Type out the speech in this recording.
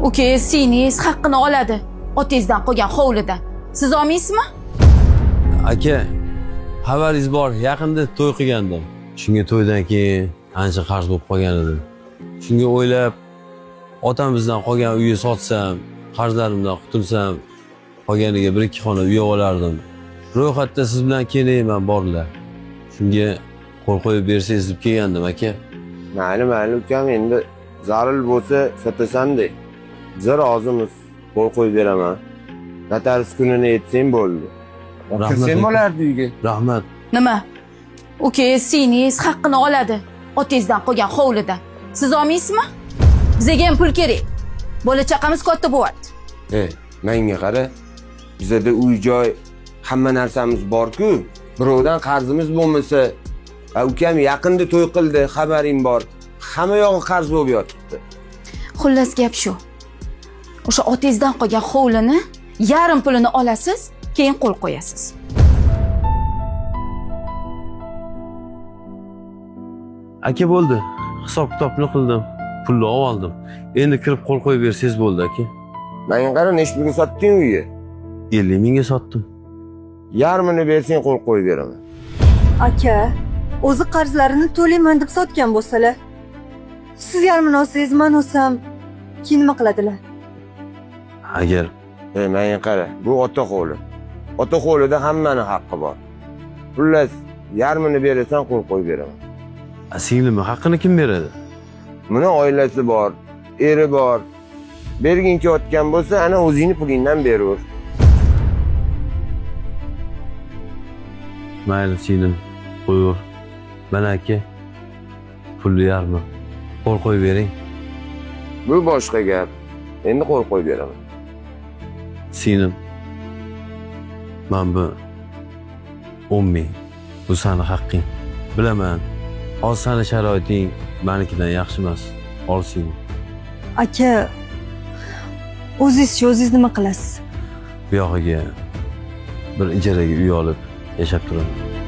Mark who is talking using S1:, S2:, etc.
S1: Ukangiz haqqini oladi. Otangizdan qolgan hovlidan. Siz olmaysizmi?
S2: Aka, xabaringiz bor, yaqinda to'y qilgandim. Shunga to'ydan keyin ancha qarz bo'lib qolgan edim. Shunga o'ylab, otamizdan qolgan uyni sotsam, qarzlarimdan qutulsam, qolganiga bir ikki xona uy olardim. Ro'yxatda siz bilan kelayman borlar. Shunga qo'l qo'yib bersangiz deb kelgandim, aka.
S3: Mayli ukam, endi zarur bo'lsa sotasan-da. Biz rozimiz, qo'l qo'yib beraman. Notarius kunini aytsang bo'ldi. Sen bo'lardi uyga.
S2: Rahmat.
S1: Nima? Ukangiz haqqini oladi. Otangizdan qolgan hovlidan. Siz olmaysizmi? Bizga ham pul kerak. Bola chaqamiz katta bo'lyapti.
S3: Menga qara. Bizda uy-joy, hamma narsamiz bor-ku. Birovdan qarzimiz bo'lmasa, ukam yaqinda to'y qildi, xabaring bor. Hamma yog'i qarz bo'lib yotibdi.
S1: Xullas gap shu. O'sha otangizdan qolgan hovlini yarim pulini olasiz, keyin qo'l qo'yasiz.
S2: Aka bo'ldi. Hisob-kitobni qildim. Pulni oldim. Endi kirib qo'l qo'yib bersangiz bo'ldi, aka.
S3: Menga qara, necha pulga sotding uyni?
S2: 50 mingga sotdim.
S3: Yarmini bersang qo'l qo'yib beraman.
S4: Aka, o'zi qarzlarini to'layman deb sotgan bo'lsalar, siz yarmini olsangiz, men olsam, keyin nima qiladilar?
S2: Agar
S3: Menga qara, bu ota qo'li. Ota qo'lida hammaning haqqi bor. Xullas, yarmini berasan qo'l qo'yib beraman.
S2: singlimni haqqini kim beradi?
S3: Buni oilasi bor, eri bor. Bergin kelayotgan bo'lsa, ana o'zingni pulingdan beraver.
S2: Mayli singlim, qo'yaver. Mana aka, pulni yarmi. Qo'l qo'yib bering.
S3: Bu boshqa gap. Endi qo'l qo'yib beraman.
S2: Singlim, men bu 10 ming. Bu seni haqqing. Bilaman. Hozir seni sharoiting menikidan yaxshi emas. Ol singlim.
S4: Aka, o'zingiz nima qilasiz?
S2: Bu yog'iga bir ijaraga uy olib yashab turaman.